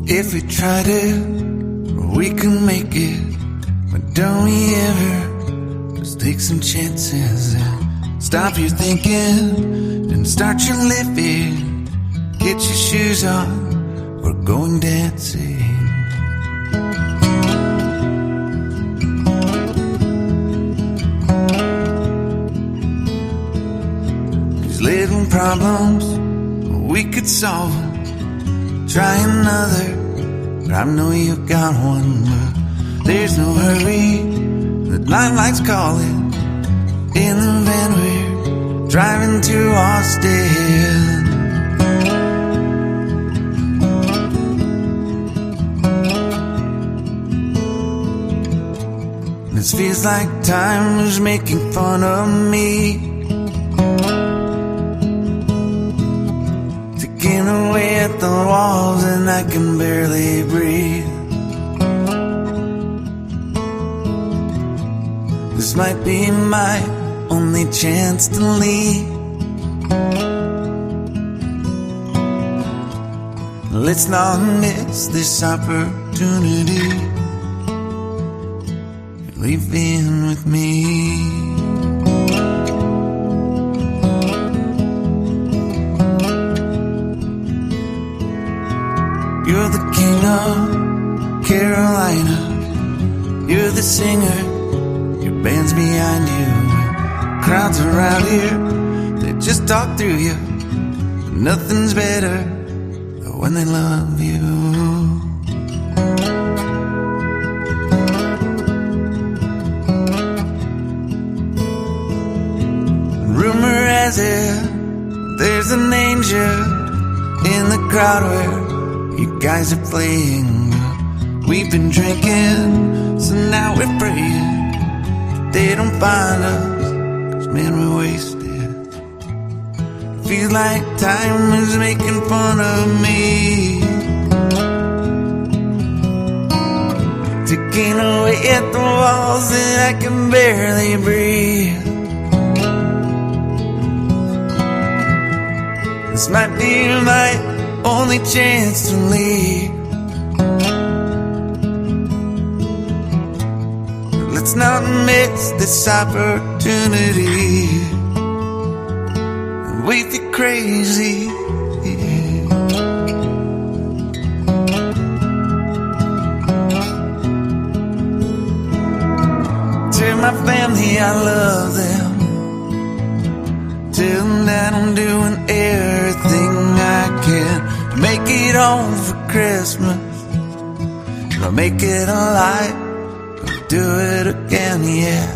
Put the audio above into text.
If we tried it, we can make it. But don't we ever just take some chances and stop your thinking and start your living. Get your shoes on, we're going dancing. These little problems, we could solve them. Try another, but I know you've got one. But there's no hurry, the light's calling. In the van we're driving to Austin. This feels like time was making fun of me, taking away at the walls and I can barely breathe. This might be my only chance to leave. Let's not miss this opportunity. Leave in with me. You're the king of Carolina. You're the singer, your band's behind you. Crowds around here, they just talk through you. Nothing's better than when they love you. Rumor has it, there's an angel in the crowd where you guys are playing. We've been drinking, so now we're praying they don't find us, 'cause man, we're wasted. Feels like time is making fun of me, taking away at the walls and I can barely breathe. This might be my only chance to leave. Let's not miss this opportunity. We feel crazy. Tell my family I love them. Tell them that I'm doing everything I can to make it home for Christmas. I'll make it alive, I'll do it again, yeah.